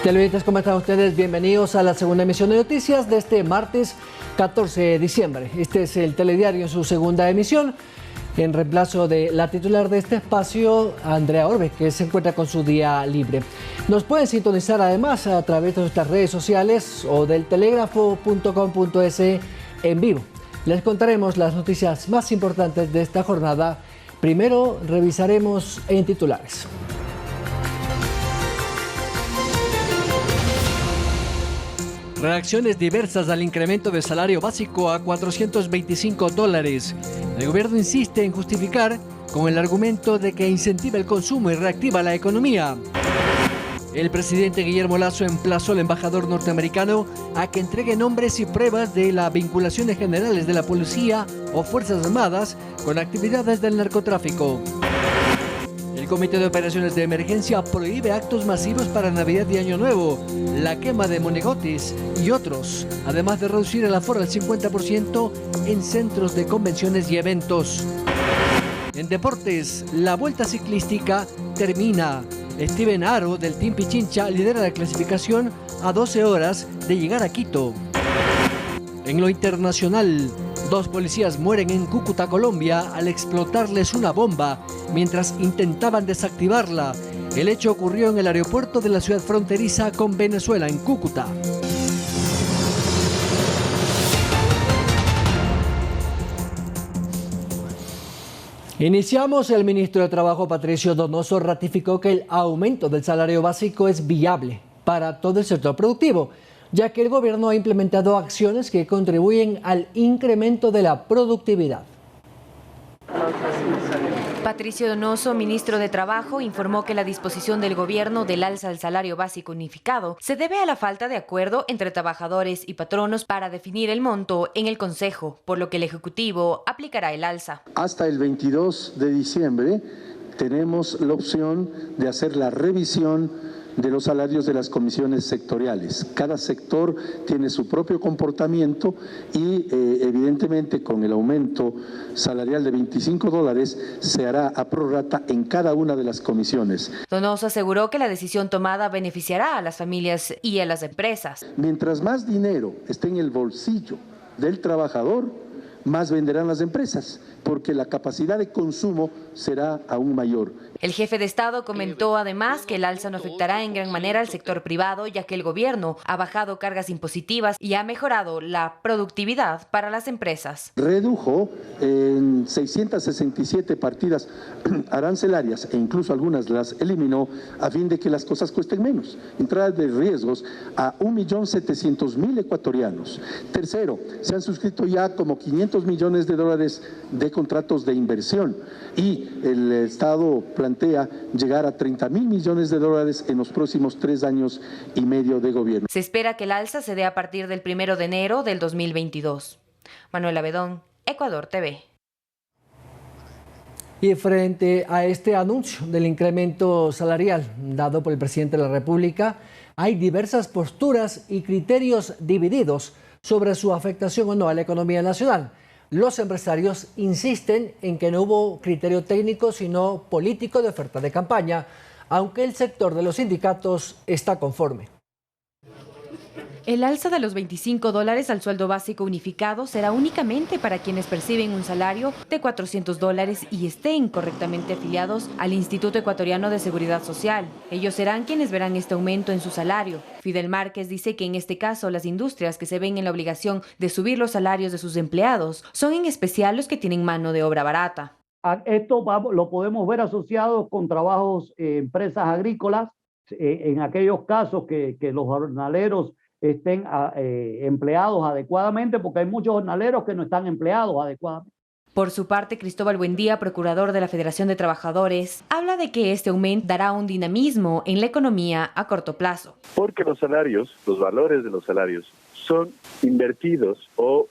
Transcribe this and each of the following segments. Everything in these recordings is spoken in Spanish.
Televidentes, ¿cómo están ustedes? Bienvenidos a la segunda emisión de noticias de este martes 14 de diciembre. Este es el Telediario en su segunda emisión, en reemplazo de la titular de este espacio, Andrea Orbe, que se encuentra con su día libre. Nos pueden sintonizar además a través de nuestras redes sociales o del telégrafo.com.es en vivo. Les contaremos las noticias más importantes de esta jornada. Primero revisaremos en titulares. Reacciones diversas al incremento del salario básico a $425. El gobierno insiste en justificar con el argumento de que incentiva el consumo y reactiva la economía. El presidente Guillermo Lasso emplazó al embajador norteamericano a que entregue nombres y pruebas de las vinculaciones generales de la policía o Fuerzas Armadas con actividades del narcotráfico. El Comité de Operaciones de Emergencia prohíbe actos masivos para Navidad y Año Nuevo, la quema de monigotes y otros, además de reducir el aforo al 50% en centros de convenciones y eventos. En deportes, la Vuelta Ciclística termina. Steven Aro del Team Pichincha lidera la clasificación a 12 horas de llegar a Quito. En lo internacional, 2 policías mueren en Cúcuta, Colombia, al explotarles una bomba mientras intentaban desactivarla. El hecho ocurrió en el aeropuerto de la ciudad fronteriza con Venezuela, en Cúcuta. Iniciamos. El ministro de Trabajo, Patricio Donoso, ratificó que el aumento del salario básico es viable para todo el sector productivo, ya que el gobierno ha implementado acciones que contribuyen al incremento de la productividad. Patricio Donoso, ministro de Trabajo, informó que la disposición del gobierno del alza del salario básico unificado se debe a la falta de acuerdo entre trabajadores y patronos para definir el monto en el Consejo, por lo que el Ejecutivo aplicará el alza. Hasta el 22 de diciembre tenemos la opción de hacer la revisión de los salarios de las comisiones sectoriales. Cada sector tiene su propio comportamiento y evidentemente con el aumento salarial de $25 se hará a prorrata en cada una de las comisiones. Donoso aseguró que la decisión tomada beneficiará a las familias y a las empresas. Mientras más dinero esté en el bolsillo del trabajador, más venderán las empresas, porque la capacidad de consumo será aún mayor. El jefe de Estado comentó además que el alza no afectará en gran manera al sector privado, ya que el gobierno ha bajado cargas impositivas y ha mejorado la productividad para las empresas. Redujo en 667 partidas arancelarias e incluso algunas las eliminó a fin de que las cosas cuesten menos. Entrada de riesgos a 1.700.000 ecuatorianos. Tercero, se han suscrito ya como $500 millones de contratos de inversión y el Estado plantea llegar a $30.000 millones en los próximos 3 años y medio de gobierno. Se espera que el alza se dé a partir del 1 de enero del 2022. Manuela Bedón, Ecuador TV. Y frente a este anuncio del incremento salarial dado por el presidente de la República, hay diversas posturas y criterios divididos sobre su afectación o no a la economía nacional. Los empresarios insisten en que no hubo criterio técnico, sino político de oferta de campaña, aunque el sector de los sindicatos está conforme. El alza de los $25 al sueldo básico unificado será únicamente para quienes perciben un salario de $400 y estén correctamente afiliados al Instituto Ecuatoriano de Seguridad Social. Ellos serán quienes verán este aumento en su salario. Fidel Márquez dice que en este caso las industrias que se ven en la obligación de subir los salarios de sus empleados son en especial los que tienen mano de obra barata. Esto lo podemos ver asociado con trabajos en empresas agrícolas, en aquellos casos que los jornaleros estén empleados adecuadamente, porque hay muchos jornaleros que no están empleados adecuadamente. Por su parte, Cristóbal Buendía, procurador de la Federación de Trabajadores, habla de que este aumento dará un dinamismo en la economía a corto plazo. Porque los salarios, los valores de los salarios, son invertidos o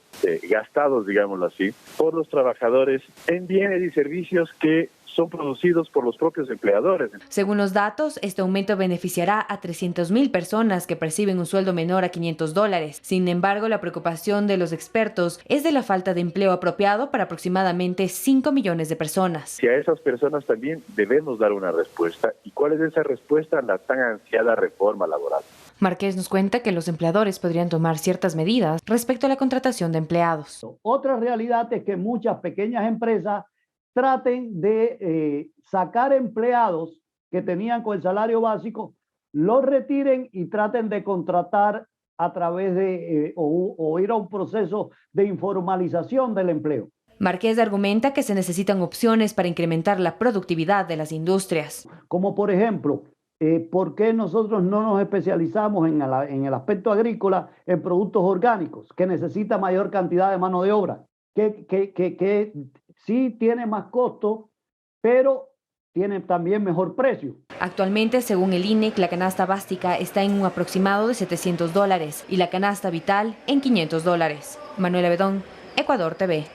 gastados, digámoslo así, por los trabajadores en bienes y servicios que son producidos por los propios empleadores. Según los datos, este aumento beneficiará a 300.000 personas que perciben un sueldo menor a $500. Sin embargo, la preocupación de los expertos es de la falta de empleo apropiado para aproximadamente 5 millones de personas. Y a esas personas también debemos dar una respuesta. ¿Y cuál es esa respuesta? La tan ansiada reforma laboral. Márquez nos cuenta que los empleadores podrían tomar ciertas medidas respecto a la contratación de empleados. Otra realidad es que muchas pequeñas empresas traten de sacar empleados que tenían con el salario básico, los retiren y traten de contratar a través de o ir a un proceso de informalización del empleo. Márquez argumenta que se necesitan opciones para incrementar la productividad de las industrias. Como por ejemplo, ¿por qué nosotros no nos especializamos en el aspecto agrícola en productos orgánicos, que necesita mayor cantidad de mano de obra, que sí tiene más costo, pero tiene también mejor precio? Actualmente, según el INEC, la canasta básica está en un aproximado de $700 y la canasta vital en $500. Manuela Bedón, Ecuador TV.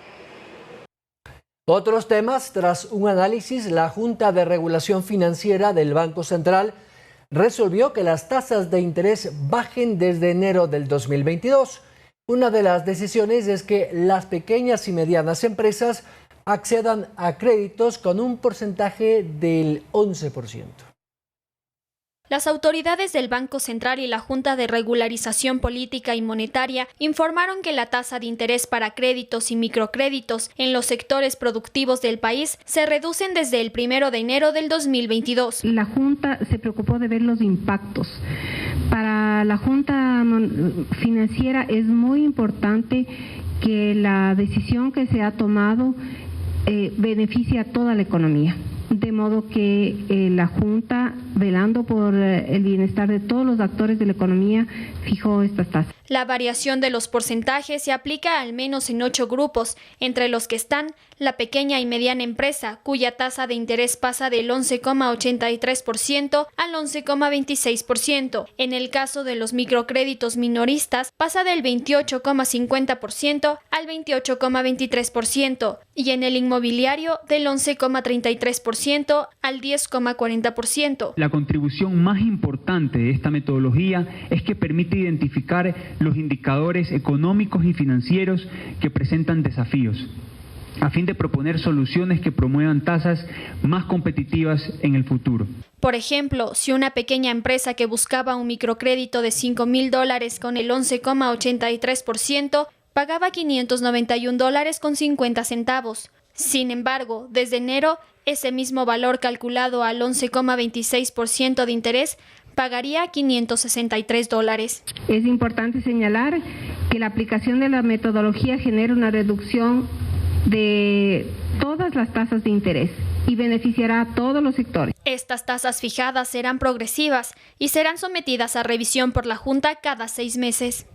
Otros temas: tras un análisis, la Junta de Regulación Financiera del Banco Central resolvió que las tasas de interés bajen desde enero del 2022. Una de las decisiones es que las pequeñas y medianas empresas accedan a créditos con un porcentaje del 11%. Las autoridades del Banco Central y la Junta de Regularización Política y Monetaria informaron que la tasa de interés para créditos y microcréditos en los sectores productivos del país se reducen desde el 1 de enero del 2022. La Junta se preocupó de ver los impactos. Para la Junta Financiera es muy importante que la decisión que se ha tomado beneficie a toda la economía. De modo que la Junta, velando por el bienestar de todos los actores de la economía, fijó estas tasas. La variación de los porcentajes se aplica al menos en 8 grupos, entre los que están la pequeña y mediana empresa, cuya tasa de interés pasa del 11,83% al 11,26%. En el caso de los microcréditos minoristas, pasa del 28,50% al 28,23%, y en el inmobiliario del 11,33% al 10,40%. La contribución más importante de esta metodología es que permite identificar los indicadores económicos y financieros que presentan desafíos, a fin de proponer soluciones que promuevan tasas más competitivas en el futuro. Por ejemplo, si una pequeña empresa que buscaba un microcrédito de $5,000 con el 11,83%, pagaba $591.50. Sin embargo, desde enero, ese mismo valor calculado al 11,26% de interés pagaría $563. Es importante señalar que la aplicación de la metodología genera una reducción de todas las tasas de interés y beneficiará a todos los sectores. Estas tasas fijadas serán progresivas y serán sometidas a revisión por la Junta cada 6 meses.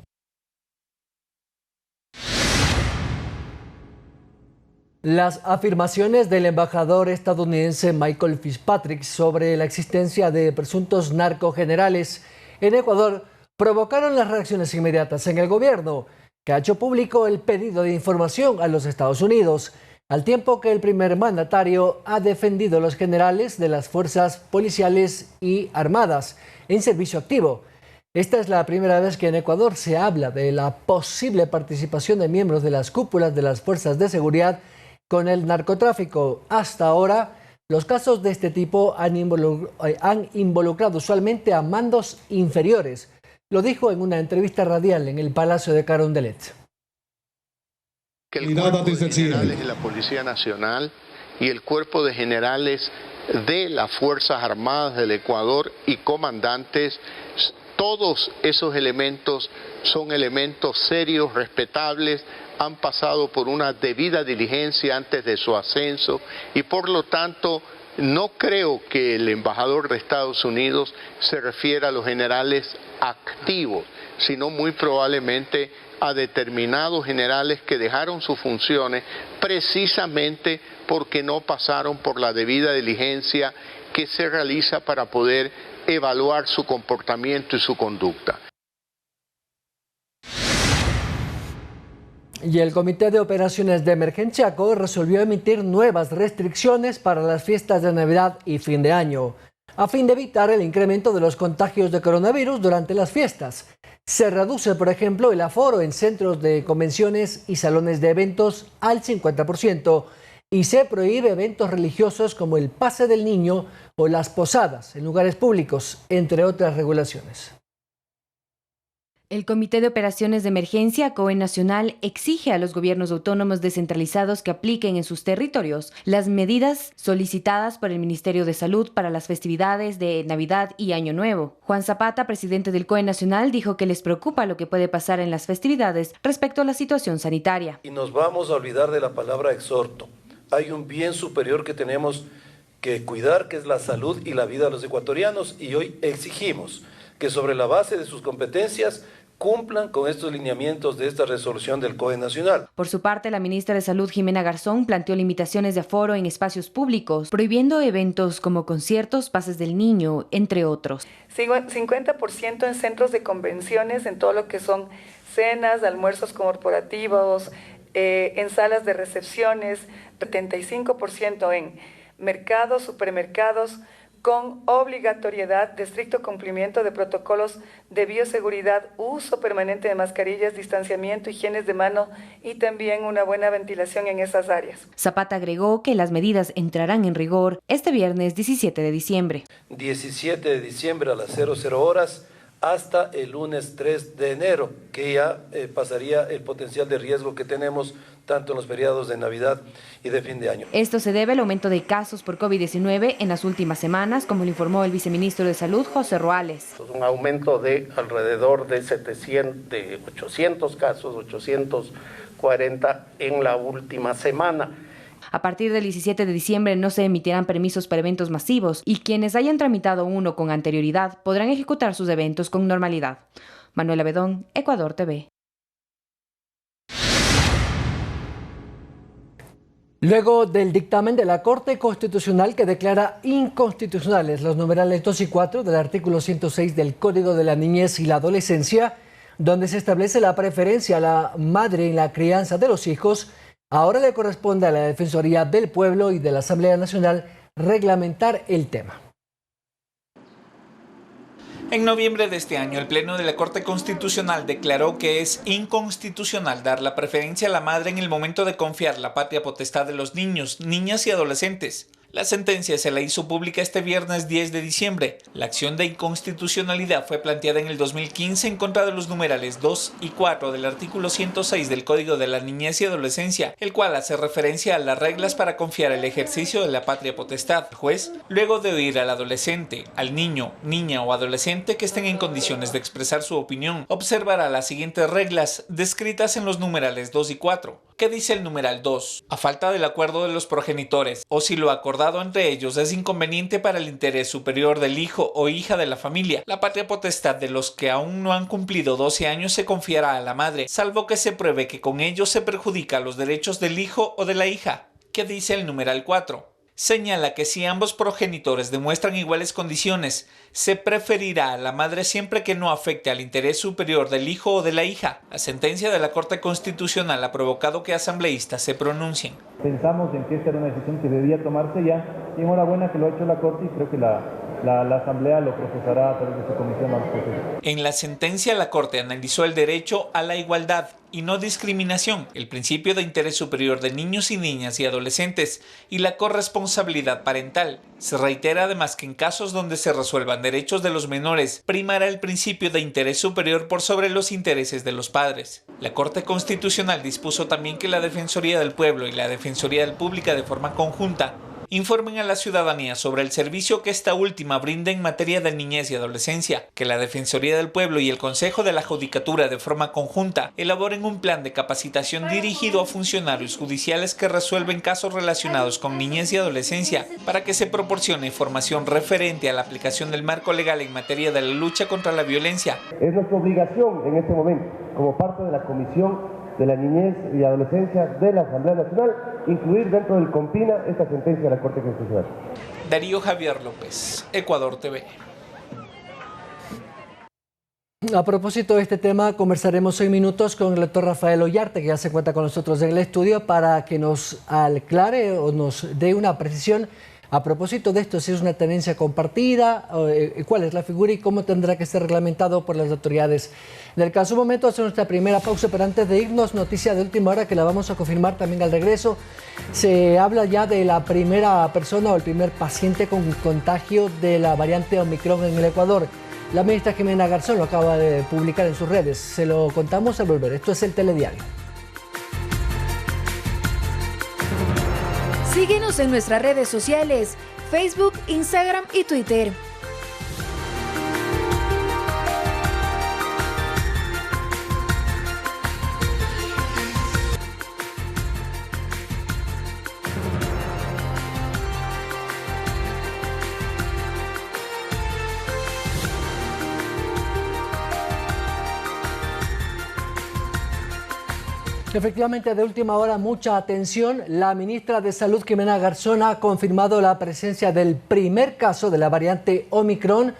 Las afirmaciones del embajador estadounidense Michael Fitzpatrick sobre la existencia de presuntos narcogenerales en Ecuador provocaron las reacciones inmediatas en el gobierno, que ha hecho público el pedido de información a los Estados Unidos, al tiempo que el primer mandatario ha defendido a los generales de las fuerzas policiales y armadas en servicio activo. Esta es la primera vez que en Ecuador se habla de la posible participación de miembros de las cúpulas de las fuerzas de seguridad con el narcotráfico. Hasta ahora, los casos de este tipo han involucrado usualmente a mandos inferiores. Lo dijo en una entrevista radial en el Palacio de Carondelet. Que el cuerpo de generales de la Policía Nacional y el cuerpo de generales de las Fuerzas Armadas del Ecuador y comandantes, todos esos elementos son elementos serios, respetables, han pasado por una debida diligencia antes de su ascenso y por lo tanto no creo que el embajador de Estados Unidos se refiera a los generales activos, sino muy probablemente a determinados generales que dejaron sus funciones precisamente porque no pasaron por la debida diligencia que se realiza para poder evaluar su comportamiento y su conducta. Y el Comité de Operaciones de Emergencia CO resolvió emitir nuevas restricciones para las fiestas de Navidad y fin de año, a fin de evitar el incremento de los contagios de coronavirus durante las fiestas. Se reduce, por ejemplo, el aforo en centros de convenciones y salones de eventos al 50% y se prohíbe eventos religiosos como el Pase del Niño o las posadas en lugares públicos, entre otras regulaciones. El Comité de Operaciones de Emergencia, COE Nacional, exige a los gobiernos autónomos descentralizados que apliquen en sus territorios las medidas solicitadas por el Ministerio de Salud para las festividades de Navidad y Año Nuevo. Juan Zapata, presidente del COE Nacional, dijo que les preocupa lo que puede pasar en las festividades respecto a la situación sanitaria. Y nos vamos a olvidar de la palabra exhorto. Hay un bien superior que tenemos que cuidar, que es la salud y la vida de los ecuatorianos, y hoy exigimos que sobre la base de sus competencias cumplan con estos lineamientos de esta resolución del COE Nacional. Por su parte, la ministra de Salud, Jimena Garzón, planteó limitaciones de aforo en espacios públicos, prohibiendo eventos como conciertos, pases del niño, entre otros. 50% en centros de convenciones, en todo lo que son cenas, almuerzos corporativos, en salas de recepciones, 75% en mercados, supermercados, con obligatoriedad de estricto cumplimiento de protocolos de bioseguridad, uso permanente de mascarillas, distanciamiento, higienes de mano y también una buena ventilación en esas áreas. Zapata agregó que las medidas entrarán en rigor este viernes 17 de diciembre. 17 de diciembre a las 00 horas hasta el lunes 3 de enero, que ya pasaría el potencial de riesgo que tenemos tanto en los feriados de Navidad y de fin de año. Esto se debe al aumento de casos por COVID-19 en las últimas semanas, como lo informó el viceministro de Salud, José Roales. Un aumento de alrededor de 800 casos, 840 en la última semana. A partir del 17 de diciembre no se emitirán permisos para eventos masivos y quienes hayan tramitado uno con anterioridad podrán ejecutar sus eventos con normalidad. Manuela Bedón, Ecuador TV. Luego del dictamen de la Corte Constitucional que declara inconstitucionales los numerales 2 y 4 del artículo 106 del Código de la Niñez y la Adolescencia, donde se establece la preferencia a la madre en la crianza de los hijos, ahora le corresponde a la Defensoría del Pueblo y de la Asamblea Nacional reglamentar el tema. En noviembre de este año, el Pleno de la Corte Constitucional declaró que es inconstitucional dar la preferencia a la madre en el momento de confiar la patria potestad de los niños, niñas y adolescentes. La sentencia se la hizo pública este viernes 10 de diciembre. La acción de inconstitucionalidad fue planteada en el 2015 en contra de los numerales 2 y 4 del artículo 106 del Código de la Niñez y Adolescencia, el cual hace referencia a las reglas para confiar el ejercicio de la patria potestad. El juez, luego de oír al adolescente, al niño, niña o adolescente que estén en condiciones de expresar su opinión, observará las siguientes reglas descritas en los numerales 2 y 4. ¿Qué dice el numeral 2? A falta del acuerdo de los progenitores, o si lo acordado entre ellos es inconveniente para el interés superior del hijo o hija de la familia, la patria potestad de los que aún no han cumplido 12 años se confiará a la madre, salvo que se pruebe que con ello se perjudica los derechos del hijo o de la hija. ¿Qué dice el numeral 4? Señala que si ambos progenitores demuestran iguales condiciones, se preferirá a la madre siempre que no afecte al interés superior del hijo o de la hija. La sentencia de la Corte Constitucional ha provocado que asambleístas se pronuncien. Pensamos en que esta era una decisión que debía tomarse ya, y enhorabuena que lo ha hecho la Corte, y creo que la Asamblea lo procesará a través de su comisión. En la sentencia, la Corte analizó el derecho a la igualdad y no discriminación, el principio de interés superior de niños y niñas y adolescentes y la corresponsabilidad parental. Se reitera además que en casos donde se resuelvan derechos de los menores, primará el principio de interés superior por sobre los intereses de los padres. La Corte Constitucional dispuso también que la Defensoría del Pueblo y la Defensoría del Pública de forma conjunta informen a la ciudadanía sobre el servicio que esta última brinda en materia de niñez y adolescencia, que la Defensoría del Pueblo y el Consejo de la Judicatura de forma conjunta elaboren un plan de capacitación dirigido a funcionarios judiciales que resuelven casos relacionados con niñez y adolescencia para que se proporcione información referente a la aplicación del marco legal en materia de la lucha contra la violencia. Es nuestra obligación en este momento, como parte de la Comisión de la Niñez y Adolescencia de la Asamblea Nacional, incluir dentro del COMPINA esta sentencia de la Corte Constitucional. Darío Javier López, Ecuador TV. A propósito de este tema, conversaremos hoy minutos con el doctor Rafael Ollarte, que ya se encuentra con nosotros en el estudio, para que nos aclare o nos dé una precisión a propósito de esto, si es una tenencia compartida, cuál es la figura y cómo tendrá que ser reglamentado por las autoridades del caso. Un momento, hacemos nuestra primera pausa, pero antes de irnos, noticia de última hora que la vamos a confirmar también al regreso. Se habla ya de la primera persona o el primer paciente con contagio de la variante Omicron en el Ecuador. La ministra Ximena Garzón lo acaba de publicar en sus redes. Se lo contamos al volver. Esto es el Telediario. Síguenos en nuestras redes sociales, Facebook, Instagram y Twitter. Efectivamente, de última hora, mucha atención. La ministra de Salud, Ximena Garzón, ha confirmado la presencia del primer caso de la variante Omicron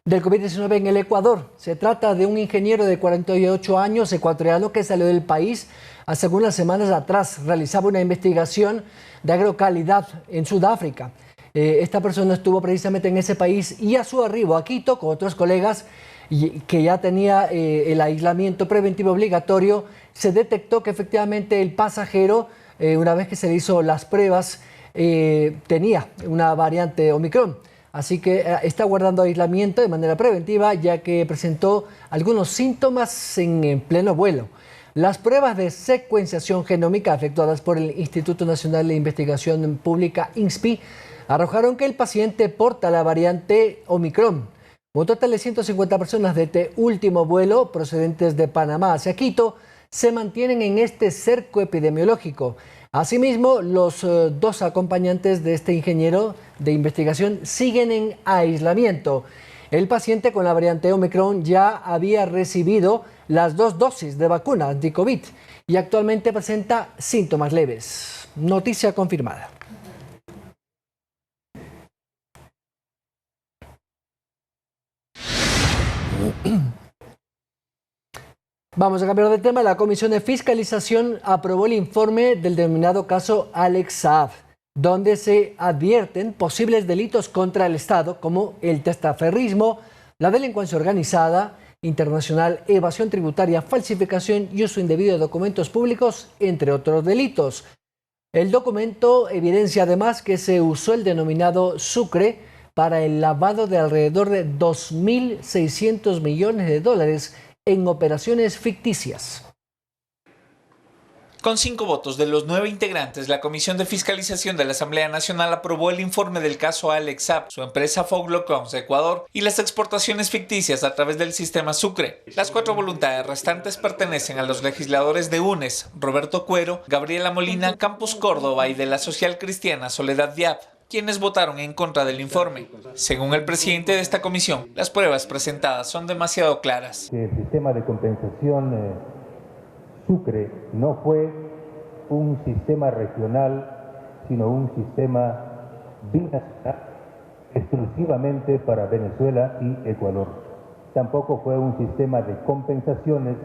del COVID-19 en el Ecuador. Se trata de un ingeniero de 48 años ecuatoriano que salió del país hace algunas semanas atrás. Realizaba una investigación de agrocalidad en Sudáfrica. Esta persona estuvo precisamente en ese país y a su arribo a Quito con otros colegas que ya tenía el aislamiento preventivo obligatorio, se detectó que efectivamente el pasajero, una vez que se le hizo las pruebas, tenía una variante Omicron. Así que está guardando aislamiento de manera preventiva, ya que presentó algunos síntomas en pleno vuelo. Las pruebas de secuenciación genómica efectuadas por el Instituto Nacional de Investigación Pública, INSPI, arrojaron que el paciente porta la variante Omicron. Un total de 150 personas de este último vuelo procedentes de Panamá hacia Quito se mantienen en este cerco epidemiológico. Asimismo, los dos acompañantes de este ingeniero de investigación siguen en aislamiento. El paciente con la variante Omicron ya había recibido las 2 dosis de vacuna anti-COVID y actualmente presenta síntomas leves. Noticia confirmada. Vamos a cambiar de tema. La Comisión de Fiscalización aprobó el informe del denominado caso Alex Saab, donde se advierten posibles delitos contra el Estado como el testaferrismo, la delincuencia organizada, internacional, evasión tributaria, falsificación y uso indebido de documentos públicos, entre otros delitos. El documento evidencia además que se usó el denominado Sucre para el lavado de alrededor de 2.600 millones de dólares en operaciones ficticias. Con 5 votos de los 9 integrantes, la Comisión de Fiscalización de la Asamblea Nacional aprobó el informe del caso Alex Saab, su empresa Foglocons de Ecuador y las exportaciones ficticias a través del sistema Sucre. Las 4 voluntades restantes pertenecen a los legisladores de UNES, Roberto Cuero, Gabriela Molina, Campus Córdoba y de la social cristiana Soledad Diab, quienes votaron en contra del informe. Según el presidente de esta comisión, las pruebas presentadas son demasiado claras. El sistema de compensación Sucre no fue un sistema regional, sino un sistema binacional exclusivamente para Venezuela y Ecuador. Tampoco fue un sistema de compensaciones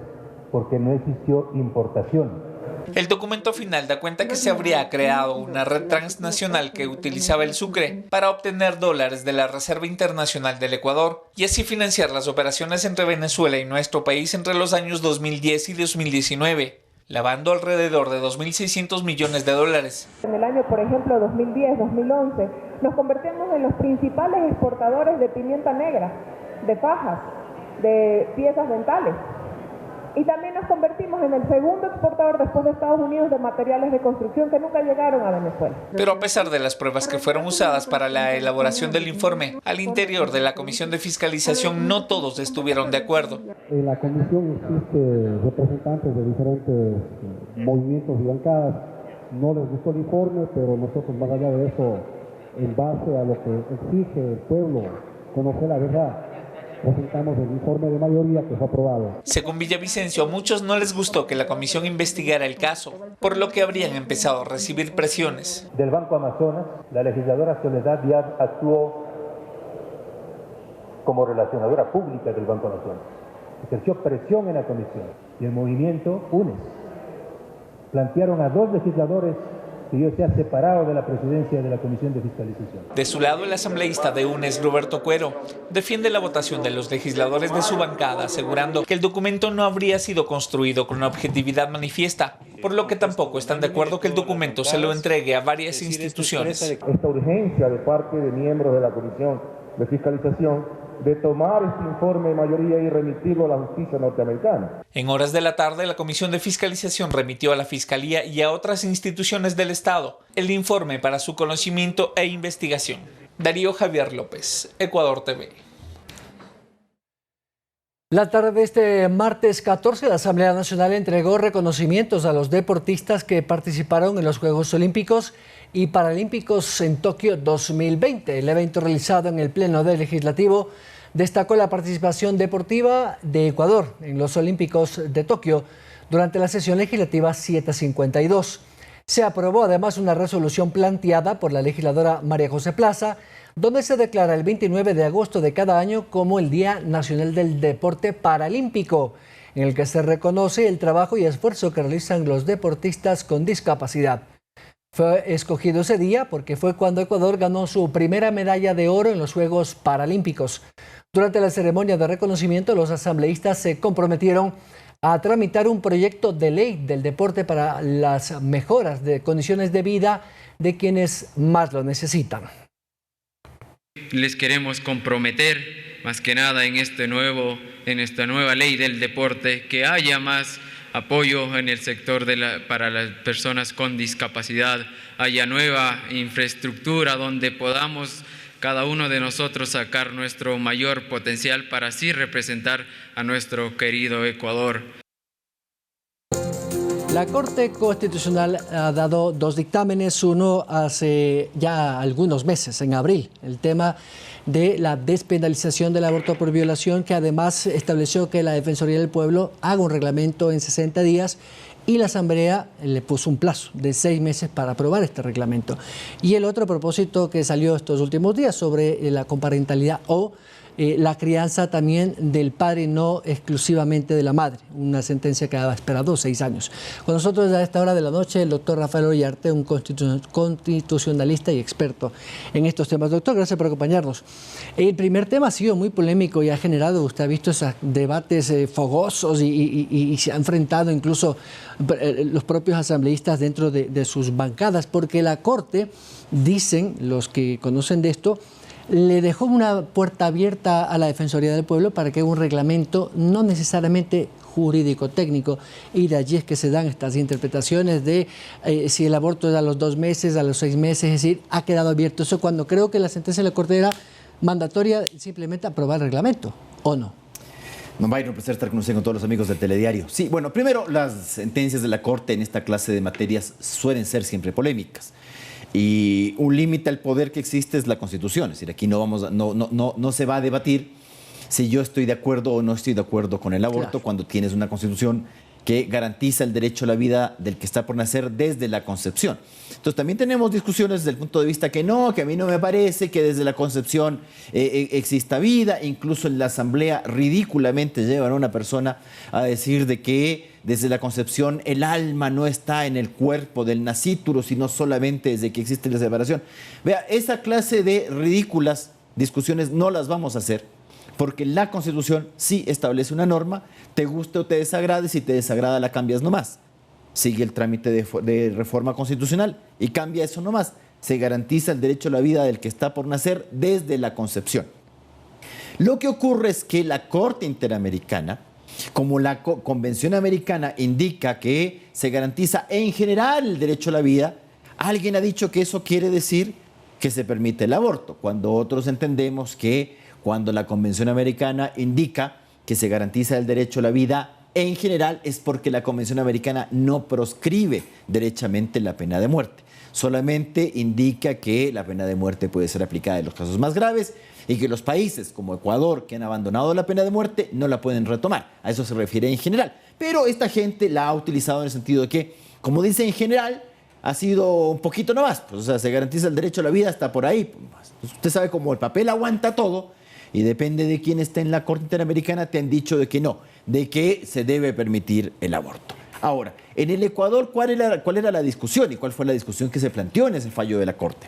porque no existió importación. El documento final da cuenta que se habría creado una red transnacional que utilizaba el Sucre para obtener dólares de la Reserva Internacional del Ecuador y así financiar las operaciones entre Venezuela y nuestro país entre los años 2010 y 2019, lavando alrededor de 2.600 millones de dólares. En el año, por ejemplo, 2010-2011, nos convertimos en los principales exportadores de pimienta negra, de fajas, de piezas dentales. Y también nos convertimos en el segundo exportador después de Estados Unidos de materiales de construcción que nunca llegaron a Venezuela. Pero a pesar de las pruebas que fueron usadas para la elaboración del informe, al interior de la Comisión de Fiscalización no todos estuvieron de acuerdo. En la comisión existe representantes de diferentes movimientos y bancadas. No les gustó el informe, pero nosotros, más allá de eso, en base a lo que exige el pueblo, conocer la verdad, presentamos el informe de mayoría que fue aprobado. Según Villavicencio, a muchos no les gustó que la comisión investigara el caso, por lo que habrían empezado a recibir presiones. Del Banco Amazonas, la legisladora Soledad Diab actuó como relacionadora pública del Banco Amazonas. Ejerció presión en la comisión y el movimiento UNES plantearon a 2 legisladores que yo sea separado de la presidencia de la Comisión de Fiscalización. De su lado, el asambleísta de UNES, Roberto Cuero, defiende la votación de los legisladores de su bancada, asegurando que el documento no habría sido construido con una objetividad manifiesta, por lo que tampoco están de acuerdo que el documento se lo entregue a varias instituciones. Esta urgencia de parte de miembros de la Comisión de Fiscalización de tomar este informe de mayoría y remitirlo a la justicia norteamericana. En horas de la tarde, la Comisión de Fiscalización remitió a la Fiscalía y a otras instituciones del Estado el informe para su conocimiento e investigación. Darío Javier López, Ecuador TV. La tarde de este martes 14, la Asamblea Nacional entregó reconocimientos a los deportistas que participaron en los Juegos Olímpicos y Paralímpicos en Tokio 2020. El evento realizado en el Pleno del Legislativo destacó la participación deportiva de Ecuador en los Olímpicos de Tokio durante la sesión legislativa 752. Se aprobó además una resolución planteada por la legisladora María José Plaza, donde se declara el 29 de agosto de cada año como el Día Nacional del Deporte Paralímpico, en el que se reconoce el trabajo y esfuerzo que realizan los deportistas con discapacidad. Fue escogido ese día porque fue cuando Ecuador ganó su primera medalla de oro en los Juegos Paralímpicos. Durante la ceremonia de reconocimiento, los asambleístas se comprometieron a tramitar un proyecto de ley del deporte para las mejoras de condiciones de vida de quienes más lo necesitan. Les queremos comprometer, más que nada en esta nueva ley del deporte, que haya más apoyo en el sector para las personas con discapacidad, haya nueva infraestructura donde podamos cada uno de nosotros sacar nuestro mayor potencial para así representar a nuestro querido Ecuador. La Corte Constitucional ha dado dos dictámenes, uno hace ya algunos meses, en abril, el tema de la despenalización del aborto por violación, que además estableció que la Defensoría del Pueblo haga un reglamento en 60 días y la Asamblea le puso un plazo de 6 meses para aprobar este reglamento. Y el otro propósito que salió estos últimos días sobre la comparentalidad o la crianza también del padre, no exclusivamente de la madre, una sentencia que ha esperado 6 años. Con nosotros a esta hora de la noche el doctor Rafael Ollarte, un constitucionalista y experto en estos temas. Doctor, gracias por acompañarnos. El primer tema ha sido muy polémico y ha generado, usted ha visto esos debates fogosos y se ha enfrentado incluso los propios asambleístas dentro de sus bancadas, porque la Corte, dicen los que conocen de esto, le dejó una puerta abierta a la Defensoría del Pueblo para que haga un reglamento no necesariamente jurídico-técnico, y de allí es que se dan estas interpretaciones de si el aborto es a los 2 meses, a los 6 meses, es decir, ha quedado abierto eso cuando creo que la sentencia de la Corte era mandatoria simplemente aprobar el reglamento, ¿o no? Don Byron, un placer estar con usted, con todos los amigos del Telediario. Sí, bueno, primero, las sentencias de la Corte en esta clase de materias suelen ser siempre polémicas. Y un límite al poder que existe es la Constitución. Es decir, aquí no se va a debatir si yo estoy de acuerdo o no estoy de acuerdo con el aborto, claro, cuando tienes una Constitución que garantiza el derecho a la vida del que está por nacer desde la concepción. Entonces también tenemos discusiones desde el punto de vista que a mí no me parece que desde la concepción exista vida. Incluso en la Asamblea ridículamente llevan a una persona a decir de que desde la concepción el alma no está en el cuerpo del nacíturo, sino solamente desde que existe la separación. Vea, esa clase de ridículas discusiones no las vamos a hacer, porque la Constitución sí establece una norma, te guste o te desagrade, si te desagrada la cambias nomás. Sigue el trámite de reforma constitucional y cambia eso nomás. Se garantiza el derecho a la vida del que está por nacer desde la concepción. Lo que ocurre es que la Corte Interamericana, como la Convención Americana indica que se garantiza en general el derecho a la vida, alguien ha dicho que eso quiere decir que se permite el aborto, cuando otros entendemos que cuando la Convención Americana indica que se garantiza el derecho a la vida en general es porque la Convención Americana no proscribe derechamente la pena de muerte. Solamente indica que la pena de muerte puede ser aplicada en los casos más graves y que los países como Ecuador, que han abandonado la pena de muerte, no la pueden retomar. A eso se refiere en general. Pero esta gente la ha utilizado en el sentido de que, como dice en general, ha sido un poquito nomás. Pues, o sea, se garantiza el derecho a la vida hasta por ahí. Pues, usted sabe cómo el papel aguanta todo. Y depende de quién esté en la Corte Interamericana, te han dicho de que no, de que se debe permitir el aborto. Ahora, en el Ecuador, ¿cuál era la discusión y cuál fue la discusión que se planteó en ese fallo de la Corte?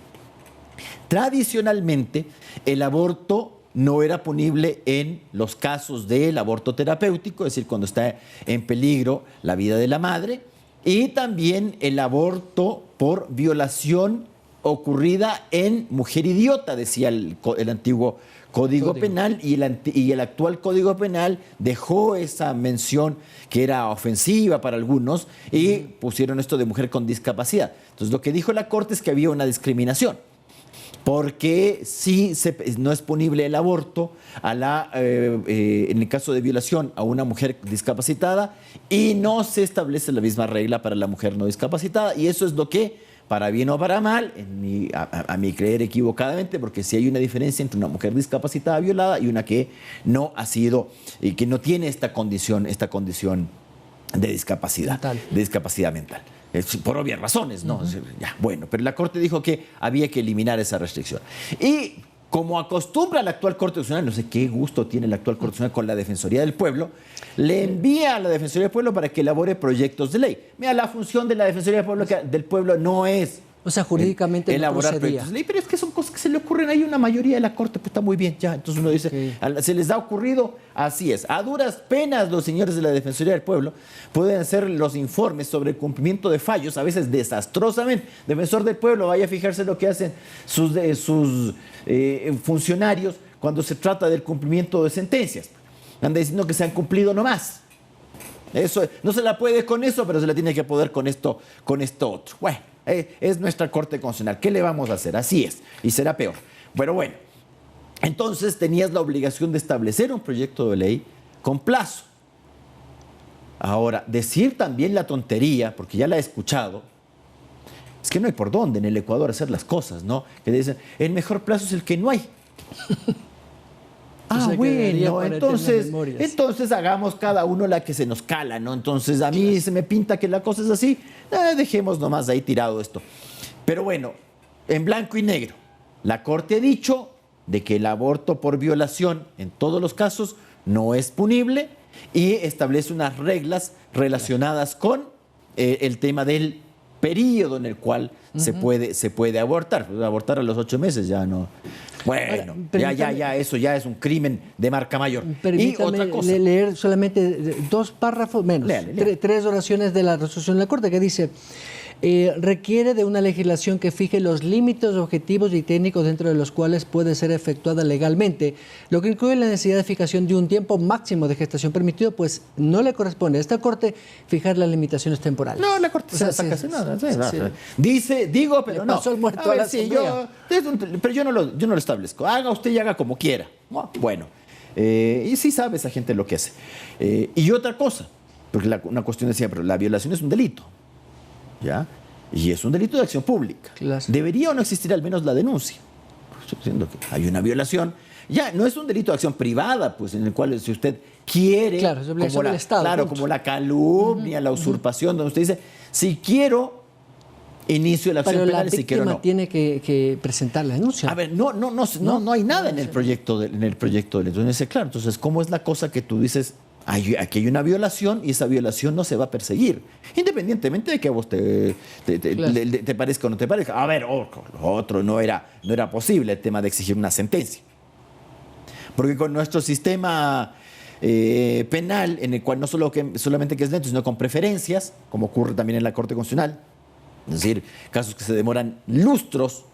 Tradicionalmente, el aborto no era punible en los casos del aborto terapéutico, es decir, cuando está en peligro la vida de la madre, y también el aborto por violación ocurrida en mujer idiota, decía el antiguo Código Penal, y el actual Código Penal dejó esa mención que era ofensiva para algunos y pusieron esto de mujer con discapacidad. Entonces, lo que dijo la Corte es que había una discriminación, porque sí no es punible el aborto en el caso de violación a una mujer discapacitada, y no se establece la misma regla para la mujer no discapacitada, y eso es lo que, para bien o para mal, a mi creer equivocadamente, porque sí hay una diferencia entre una mujer discapacitada violada y una que no ha sido, y que no tiene esta condición de discapacidad mental. Por obvias razones, ¿no? Ya, bueno, pero la Corte dijo que había que eliminar esa restricción. Y como acostumbra la actual Corte Constitucional, no sé qué gusto tiene la actual Corte Constitucional con la Defensoría del Pueblo, le envía a la Defensoría del Pueblo para que elabore proyectos de ley. Mira, la función de la Defensoría del Pueblo no es, o sea, jurídicamente elaborar proyectos de ley, pero es que son cosas que se le ocurren ahí a una mayoría de la Corte, pues está muy bien, ya. Entonces uno dice, se les ha ocurrido, así es. A duras penas los señores de la Defensoría del Pueblo pueden hacer los informes sobre el cumplimiento de fallos, a veces desastrosamente. Defensor del Pueblo, vaya a fijarse lo que hacen sus funcionarios cuando se trata del cumplimiento de sentencias. Anda diciendo que se han cumplido nomás. Eso, no se la puede con eso, pero se la tiene que poder con esto otro. Bueno, es nuestra Corte Constitucional. ¿Qué le vamos a hacer? Así es, y será peor. Pero bueno, entonces tenías la obligación de establecer un proyecto de ley con plazo. Ahora, decir también la tontería, porque ya la he escuchado, es que no hay por dónde en el Ecuador hacer las cosas, ¿no? Que dicen, el mejor plazo es el que no hay. Bueno, entonces hagamos cada uno la que se nos cala, ¿no? Entonces a mí se me pinta que la cosa es así, dejemos nomás ahí tirado esto. Pero bueno, en blanco y negro, la Corte ha dicho de que el aborto por violación en todos los casos no es punible y establece unas reglas relacionadas con el tema del periodo en el cual se puede abortar. Abortar a los 8 meses ya no. Bueno, ya eso ya es un crimen de marca mayor. Permítame y otra cosa, leer solamente 2 párrafos menos, léale. 3 oraciones de la resolución de la Corte que dice: requiere de una legislación que fije los límites objetivos y técnicos dentro de los cuales puede ser efectuada legalmente, lo que incluye la necesidad de fijación de un tiempo máximo de gestación permitido, pues no le corresponde a esta Corte fijar las limitaciones temporales. No, la Corte se nada. Dice, digo, pero no. Pero yo no lo establezco. Haga usted y haga como quiera. Bueno, y sí sabe esa gente lo que hace. Y otra cosa, porque una cuestión decía, pero la violación es un delito. ¿Ya? Y es un delito de acción pública. Claro. ¿Debería o no existir al menos la denuncia? Estoy diciendo que hay una violación. Ya, no es un delito de acción privada, pues, en el cual si usted quiere, como la calumnia, la usurpación, donde usted dice, si quiero, inicio la acción penal, si quiero no. Tiene que presentar la denuncia. A ver, no hay nada en el proyecto de ley. Entonces, claro, entonces, ¿cómo es la cosa que tú dices? Aquí hay una violación y esa violación no se va a perseguir, independientemente de que a vos te parezca o no te parezca. A ver, otro no era posible el tema de exigir una sentencia. Porque con nuestro sistema penal, en el cual no solamente que es lento, sino con preferencias, como ocurre también en la Corte Constitucional, es decir, casos que se demoran lustros,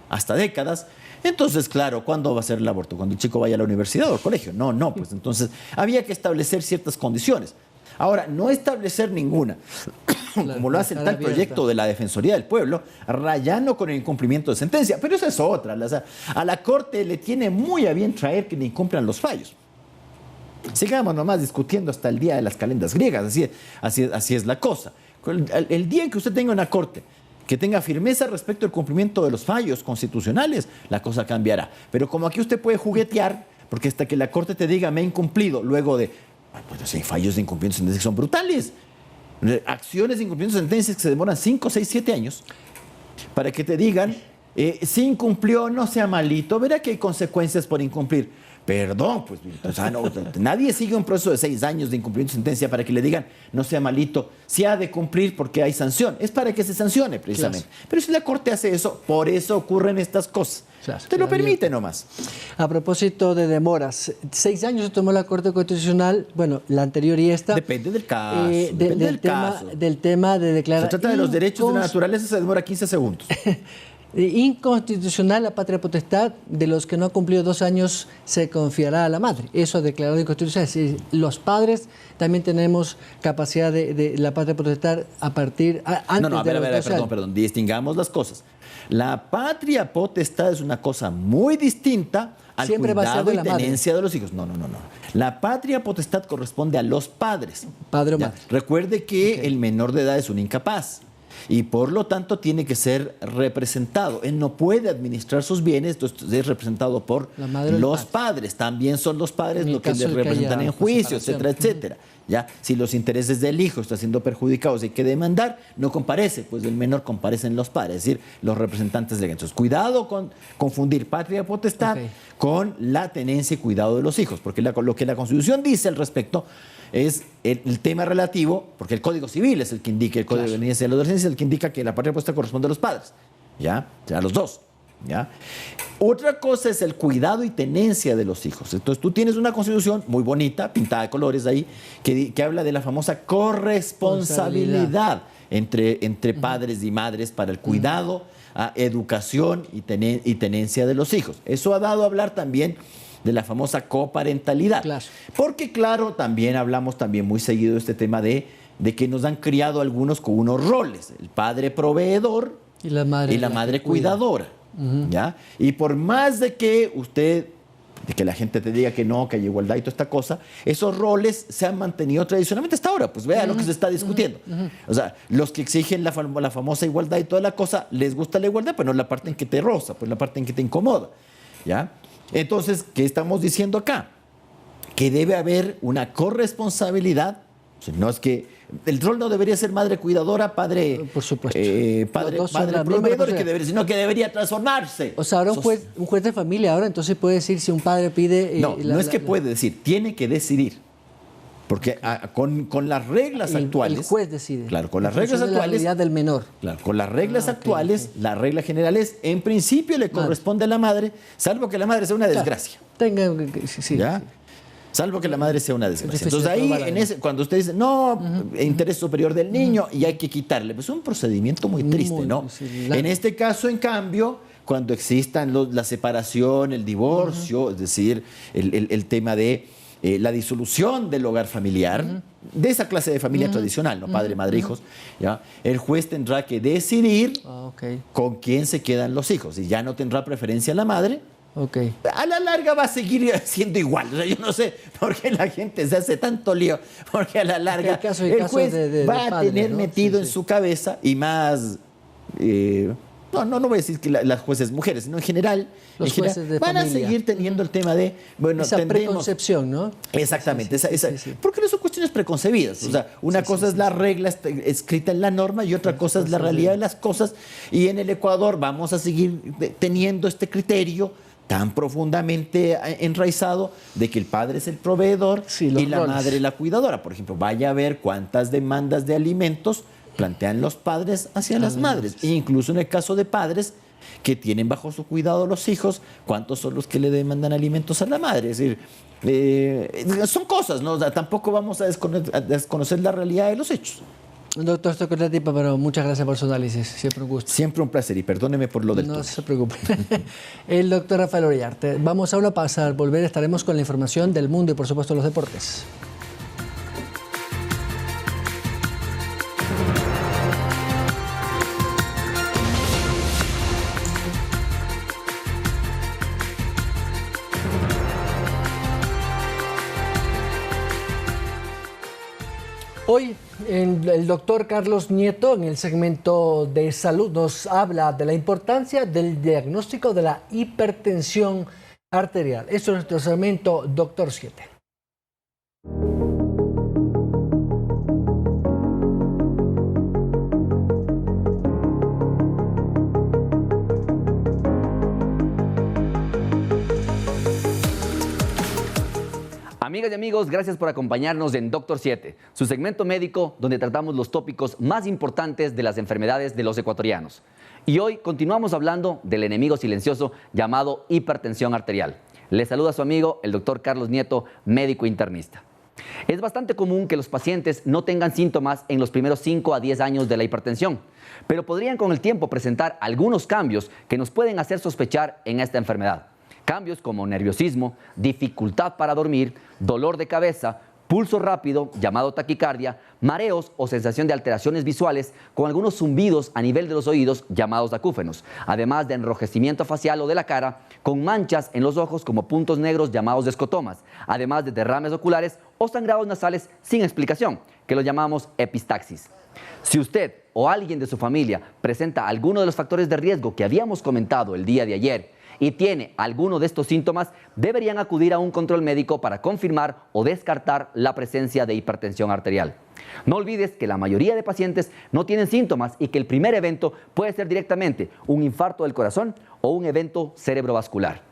hasta décadas. Entonces, claro, ¿cuándo va a ser el aborto? ¿Cuando el chico vaya a la universidad o al colegio? No, pues entonces había que establecer ciertas condiciones. Ahora, no establecer ninguna, como lo hace el tal proyecto de la Defensoría del Pueblo, rayando con el incumplimiento de sentencia. Pero esa es otra. A la Corte le tiene muy a bien traer que le incumplan los fallos. Sigamos nomás discutiendo hasta el día de las calendas griegas. Así es la cosa. El día en que usted tenga una Corte que tenga firmeza respecto al cumplimiento de los fallos constitucionales, la cosa cambiará. Pero como aquí usted puede juguetear, porque hasta que la Corte te diga me he incumplido, luego de, pues hay fallos de incumplimiento de sentencias que son brutales. Acciones de incumplimiento de sentencias que se demoran 5, 6, 7 años, para que te digan, si incumplió, no sea malito, verá que hay consecuencias por incumplir. Perdón, pues nadie sigue un proceso de 6 años de incumplimiento de sentencia para que le digan no sea malito, si ha de cumplir porque hay sanción. Es para que se sancione precisamente. Claro. Pero si la Corte hace eso, por eso ocurren estas cosas. Claro, te lo permite nomás. A propósito de demoras, 6 años se tomó la Corte Constitucional, bueno, la anterior y esta. Depende del caso. Del tema de declarar. Se trata de los derechos de la naturaleza, se demora 15 segundos. inconstitucional la patria potestad, de los que no han cumplido 2 años se confiará a la madre. Eso ha declarado inconstitucional. Es decir, los padres también tenemos capacidad de la patria potestad a partir antes a de los 12 años. Perdón, distingamos las cosas. La patria potestad es una cosa muy distinta al Siempre cuidado y la tenencia de los hijos. No. La patria potestad corresponde a los padres. Padre o madre. Recuerde que el menor de edad es un incapaz y por lo tanto tiene que ser representado. Él no puede administrar sus bienes, entonces es representado por los padres. También son los padres los que le representan en juicio, etcétera, etcétera. ¿Ya? Si los intereses del hijo están siendo perjudicados y hay que demandar, no comparece, pues del menor comparecen los padres, es decir, los representantes legales. Entonces, cuidado con confundir patria potestad con la tenencia y cuidado de los hijos, porque lo que la Constitución dice al respecto es el tema relativo, porque el Código Civil es el que indica, el Código de Niñez y Adolescencia es el que indica que la patria potestad corresponde a los padres, ¿ya? O sea, a los dos. ¿Ya? Otra cosa es el cuidado y tenencia de los hijos. Entonces tú tienes una constitución muy bonita, pintada de colores ahí, que habla de la famosa corresponsabilidad entre padres y madres para el cuidado, educación y tenencia de los hijos. Eso ha dado a hablar también de la famosa coparentalidad. Porque claro, también hablamos muy seguido de este tema de que nos han criado algunos con unos roles, el padre proveedor y la madre cuidadora. ¿Ya? Y por más de que la gente te diga que no, que hay igualdad y toda esta cosa, esos roles se han mantenido tradicionalmente hasta ahora, pues vea lo que se está discutiendo. O sea, los que exigen la famosa igualdad y toda la cosa, les gusta la igualdad, pero no la parte en que te roza, pues la parte en que te incomoda, ¿ya? Entonces, ¿qué estamos diciendo acá? Que debe haber una corresponsabilidad. O sea, no es que el rol no debería ser madre cuidadora, padre, por supuesto, padre proveedor, sino que debería transformarse. O sea, ahora un juez de familia ahora entonces puede decir si un padre pide... no es que puede decir, tiene que decidir. Porque con las reglas actuales... El juez decide. Claro, con las reglas actuales... la realidad del menor. Claro, con las reglas actuales, la regla general es, en principio le corresponde a la madre, salvo que la madre sea una desgracia. ¿Ya? Salvo que la madre sea una desgracia. Entonces ahí, cuando usted dice, interés superior del niño y hay que quitarle, pues es un procedimiento muy triste, ¿no? En este caso, en cambio, cuando existan la separación, el divorcio, es decir, el tema de la disolución del hogar familiar, de esa clase de familia tradicional, ¿no? Padre, madre, hijos, ¿ya? El juez tendrá que decidir con quién se quedan los hijos y ya no tendrá preferencia la madre. A la larga va a seguir siendo igual. O sea, yo no sé por qué la gente se hace tanto lío, porque a la larga el juez va a tener metido en su cabeza y más... No voy a decir que las jueces mujeres, sino en general, van a seguir teniendo el tema de... esa preconcepción, ¿no? Exactamente. Porque no son cuestiones preconcebidas. O sea, una cosa es la regla escrita en la norma y otra cosa es la realidad de las cosas. Y en el Ecuador vamos a seguir teniendo este criterio tan profundamente enraizado de que el padre es el proveedor y la madre la cuidadora. Por ejemplo, vaya a ver cuántas demandas de alimentos plantean los padres hacia las madres. E incluso en el caso de padres que tienen bajo su cuidado los hijos, ¿cuántos son los que le demandan alimentos a la madre? Es decir, son cosas, ¿no? O sea, tampoco vamos a desconocer la realidad de los hechos. Doctor Stoccolatipa, pero muchas gracias por su análisis. Siempre un gusto. Siempre un placer y perdóneme por lo del No se preocupe. El doctor Rafael Orellarte. Vamos a una pausa. Al volver estaremos con la información del mundo y, por supuesto, los deportes. Hoy el doctor Carlos Nieto, en el segmento de salud, nos habla de la importancia del diagnóstico de la hipertensión arterial. Esto es nuestro segmento Doctor 7. Amigas y amigos, gracias por acompañarnos en Doctor 7, su segmento médico donde tratamos los tópicos más importantes de las enfermedades de los ecuatorianos. Y hoy continuamos hablando del enemigo silencioso llamado hipertensión arterial. Les saluda su amigo, el doctor Carlos Nieto, médico internista. Es bastante común que los pacientes no tengan síntomas en los primeros 5 a 10 años de la hipertensión, pero podrían con el tiempo presentar algunos cambios que nos pueden hacer sospechar en esta enfermedad. Cambios como nerviosismo, dificultad para dormir, dolor de cabeza, pulso rápido, llamado taquicardia, mareos o sensación de alteraciones visuales con algunos zumbidos a nivel de los oídos llamados acúfenos, además de enrojecimiento facial o de la cara con manchas en los ojos como puntos negros llamados escotomas, además de derrames oculares o sangrados nasales sin explicación, que lo llamamos epistaxis. Si usted o alguien de su familia presenta alguno de los factores de riesgo que habíamos comentado el día de ayer y tiene alguno de estos síntomas, deberían acudir a un control médico para confirmar o descartar la presencia de hipertensión arterial. No olvides que la mayoría de pacientes no tienen síntomas y que el primer evento puede ser directamente un infarto del corazón o un evento cerebrovascular.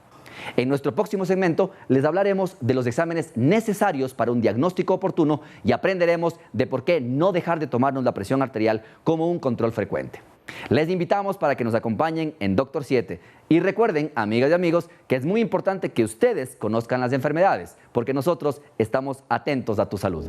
En nuestro próximo segmento les hablaremos de los exámenes necesarios para un diagnóstico oportuno y aprenderemos de por qué no dejar de tomarnos la presión arterial como un control frecuente. Les invitamos para que nos acompañen en Doctor 7 y recuerden, amigas y amigos, que es muy importante que ustedes conozcan las enfermedades, porque nosotros estamos atentos a tu salud.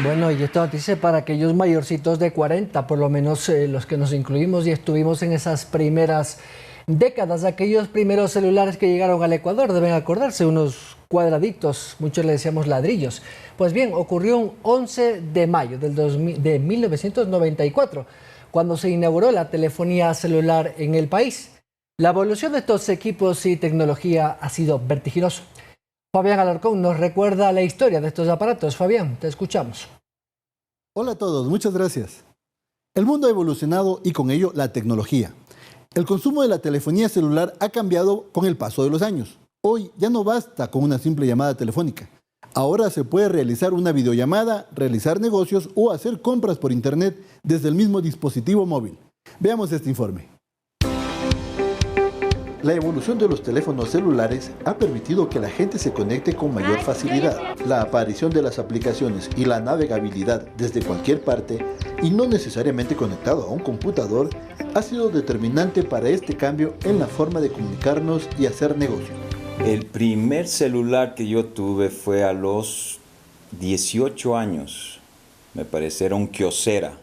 Bueno, y esta noticia para aquellos mayorcitos de 40, por lo menos los que nos incluimos y estuvimos en esas primeras décadas, aquellos primeros celulares que llegaron al Ecuador, deben acordarse, unos cuadraditos, muchos le decíamos ladrillos. Pues bien, ocurrió un 11 de mayo de 1994, cuando se inauguró la telefonía celular en el país. La evolución de estos equipos y tecnología ha sido vertiginosa. Fabián Alarcón nos recuerda la historia de estos aparatos. Fabián, te escuchamos. Hola a todos, muchas gracias. El mundo ha evolucionado y con ello la tecnología. El consumo de la telefonía celular ha cambiado con el paso de los años. Hoy ya no basta con una simple llamada telefónica. Ahora se puede realizar una videollamada, realizar negocios o hacer compras por internet desde el mismo dispositivo móvil. Veamos este informe. La evolución de los teléfonos celulares ha permitido que la gente se conecte con mayor facilidad. La aparición de las aplicaciones y la navegabilidad desde cualquier parte y no necesariamente conectado a un computador ha sido determinante para este cambio en la forma de comunicarnos y hacer negocio. El primer celular que yo tuve fue a los 18 años, me parece, era un Kyocera.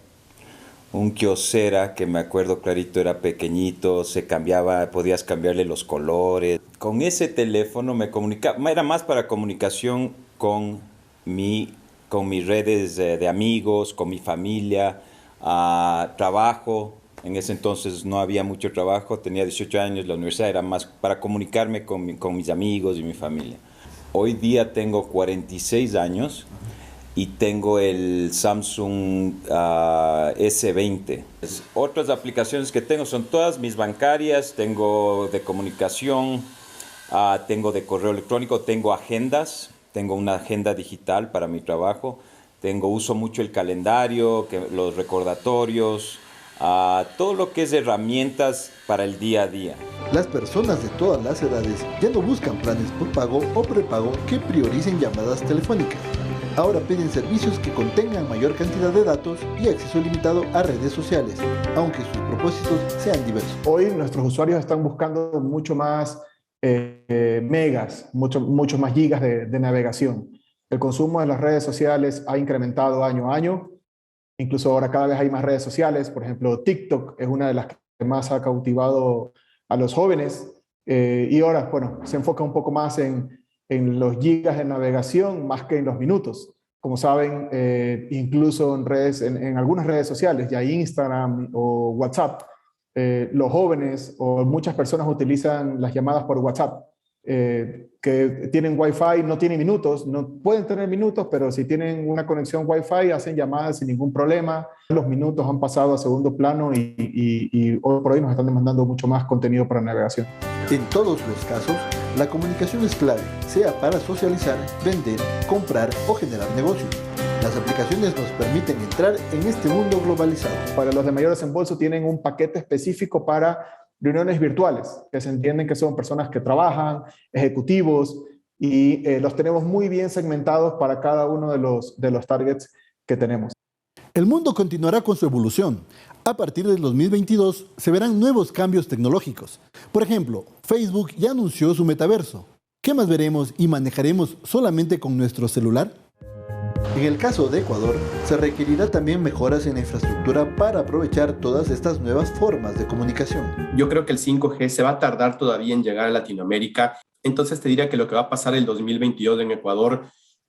Un Kyocera que me acuerdo clarito, era pequeñito, se cambiaba, podías cambiarle los colores. Con ese teléfono me comunicaba, era más para comunicación con mis redes de amigos, con mi familia, trabajo. En ese entonces no había mucho trabajo, tenía 18 años, la universidad era más para comunicarme con mis amigos y mi familia. Hoy día tengo 46 años. Y tengo el Samsung S20. Otras aplicaciones que tengo son todas mis bancarias, tengo de comunicación, tengo de correo electrónico, tengo agendas, tengo una agenda digital para mi trabajo, uso mucho el calendario, los recordatorios, todo lo que es herramientas para el día a día. Las personas de todas las edades ya no buscan planes por pago o prepago que prioricen llamadas telefónicas. Ahora piden servicios que contengan mayor cantidad de datos y acceso limitado a redes sociales, aunque sus propósitos sean diversos. Hoy nuestros usuarios están buscando mucho más megas, mucho más gigas de navegación. El consumo de las redes sociales ha incrementado año a año. Incluso ahora cada vez hay más redes sociales. Por ejemplo, TikTok es una de las que más ha cautivado a los jóvenes. Y ahora, bueno, se enfoca un poco más en los gigas de navegación más que en los minutos. Como saben, incluso en algunas redes sociales, ya Instagram o WhatsApp, los jóvenes o muchas personas utilizan las llamadas por WhatsApp, que tienen Wi-Fi, no tienen minutos, no pueden tener minutos, pero si tienen una conexión Wi-Fi hacen llamadas sin ningún problema. Los minutos han pasado a segundo plano y hoy por hoy nos están demandando mucho más contenido para navegación. En todos los casos, la comunicación es clave, sea para socializar, vender, comprar o generar negocios. Las aplicaciones nos permiten entrar en este mundo globalizado. Para los de mayor desembolso tienen un paquete específico para reuniones virtuales, que se entienden que son personas que trabajan, ejecutivos, y los tenemos muy bien segmentados para cada uno de los targets que tenemos. El mundo continuará con su evolución. A partir del 2022 se verán nuevos cambios tecnológicos. Por ejemplo, Facebook ya anunció su metaverso. ¿Qué más veremos y manejaremos solamente con nuestro celular? En el caso de Ecuador, se requerirá también mejoras en la infraestructura para aprovechar todas estas nuevas formas de comunicación. Yo creo que el 5G se va a tardar todavía en llegar a Latinoamérica. Entonces te diría que lo que va a pasar el 2022 en Ecuador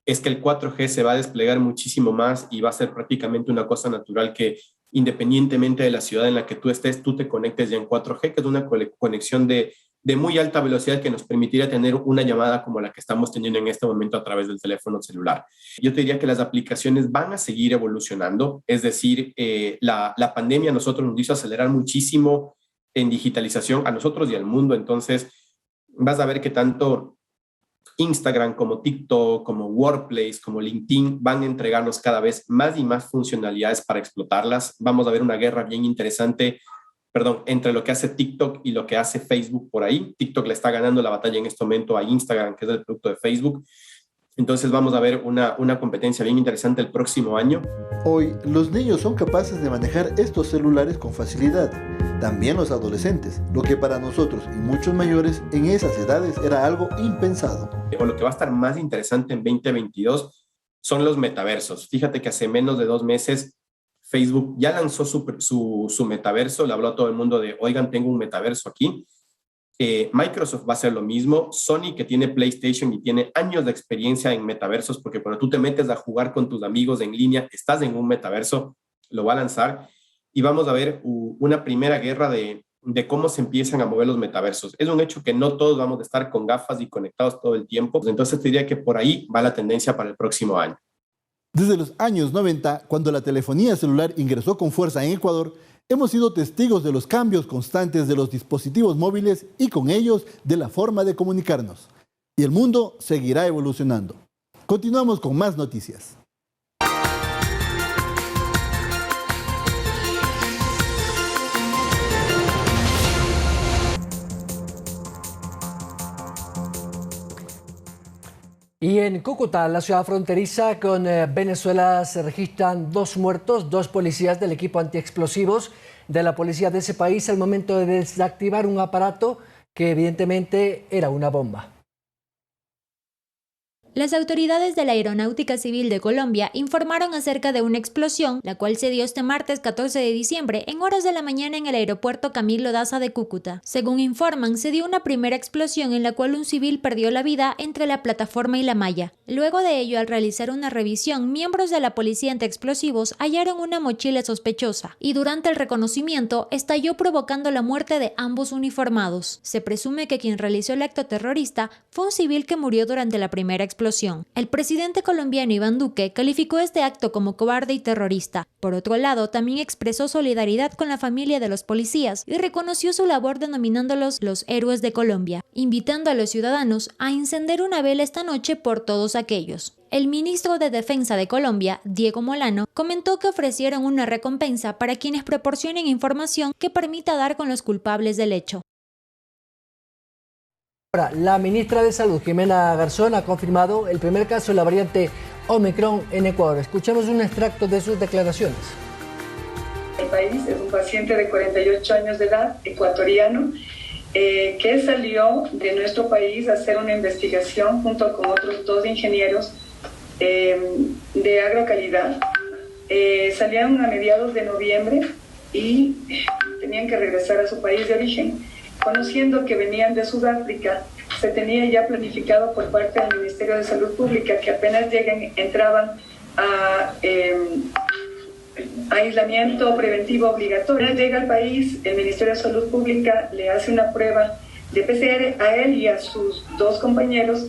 es que el 4G se va a desplegar muchísimo más y va a ser prácticamente una cosa natural que independientemente de la ciudad en la que tú estés, tú te conectes ya en 4G, que es una conexión de muy alta velocidad que nos permitiría tener una llamada como la que estamos teniendo en este momento a través del teléfono celular. Yo te diría que las aplicaciones van a seguir evolucionando, es decir, la pandemia a nosotros nos hizo acelerar muchísimo en digitalización a nosotros y al mundo, entonces vas a ver que tanto Instagram como TikTok, como Workplace, como LinkedIn van a entregarnos cada vez más y más funcionalidades para explotarlas. Vamos a ver una guerra bien interesante, entre lo que hace TikTok y lo que hace Facebook por ahí. TikTok le está ganando la batalla en este momento a Instagram, que es el producto de Facebook. Entonces vamos a ver una competencia bien interesante el próximo año. Hoy, los niños son capaces de manejar estos celulares con facilidad. También los adolescentes, lo que para nosotros y muchos mayores en esas edades era algo impensado. O lo que va a estar más interesante en 2022 son los metaversos. Fíjate que hace menos de 2 meses Facebook ya lanzó su metaverso, le habló a todo el mundo de, oigan, tengo un metaverso aquí. Microsoft va a hacer lo mismo, Sony, que tiene PlayStation y tiene años de experiencia en metaversos, porque cuando tú te metes a jugar con tus amigos en línea, estás en un metaverso, lo va a lanzar y vamos a ver una primera guerra de cómo se empiezan a mover los metaversos. Es un hecho que no todos vamos a estar con gafas y conectados todo el tiempo, entonces te diría que por ahí va la tendencia para el próximo año. Desde los años 90, cuando la telefonía celular ingresó con fuerza en Ecuador, hemos sido testigos de los cambios constantes de los dispositivos móviles y con ellos de la forma de comunicarnos. Y el mundo seguirá evolucionando. Continuamos con más noticias. Y en Cúcuta, la ciudad fronteriza con Venezuela, se registran 2 muertos, 2 policías del equipo antiexplosivos de la policía de ese país al momento de desactivar un aparato que evidentemente era una bomba. Las autoridades de la Aeronáutica Civil de Colombia informaron acerca de una explosión, la cual se dio este martes 14 de diciembre en horas de la mañana en el aeropuerto Camilo Daza de Cúcuta. Según informan, se dio una primera explosión en la cual un civil perdió la vida entre la plataforma y la malla. Luego de ello, al realizar una revisión, miembros de la policía antiexplosivos hallaron una mochila sospechosa y durante el reconocimiento estalló provocando la muerte de ambos uniformados. Se presume que quien realizó el acto terrorista fue un civil que murió durante la primera explosión. El presidente colombiano Iván Duque calificó este acto como cobarde y terrorista. Por otro lado, también expresó solidaridad con la familia de los policías y reconoció su labor denominándolos los héroes de Colombia, invitando a los ciudadanos a encender una vela esta noche por todos aquellos. El ministro de Defensa de Colombia, Diego Molano, comentó que ofrecieron una recompensa para quienes proporcionen información que permita dar con los culpables del hecho. La ministra de Salud, Jimena Garzón, ha confirmado el primer caso de la variante Omicron en Ecuador. Escuchemos un extracto de sus declaraciones. El país es un paciente de 48 años de edad, ecuatoriano, que salió de nuestro país a hacer una investigación junto con otros 2 ingenieros de agrocalidad. Salieron a mediados de noviembre y tenían que regresar a su país de origen. Conociendo que venían de Sudáfrica, se tenía ya planificado por parte del Ministerio de Salud Pública que apenas lleguen, entraban a aislamiento preventivo obligatorio. Llega al país, el Ministerio de Salud Pública le hace una prueba de PCR a él y a sus 2 compañeros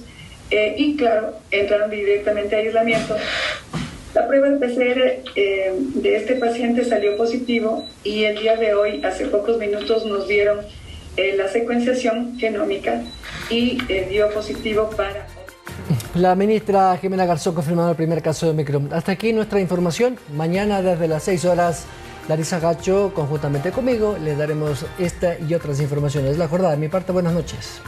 y claro, entraron directamente a aislamiento. La prueba de PCR de este paciente salió positivo y el día de hoy, hace pocos minutos, nos dieron la secuenciación genómica y dio positivo para... La ministra Jimena Garzón confirmó el primer caso de Omicron. Hasta aquí nuestra información. Mañana desde las 6 horas, Larisa Gacho, conjuntamente conmigo, les daremos esta y otras informaciones. La jornada de mi parte, buenas noches.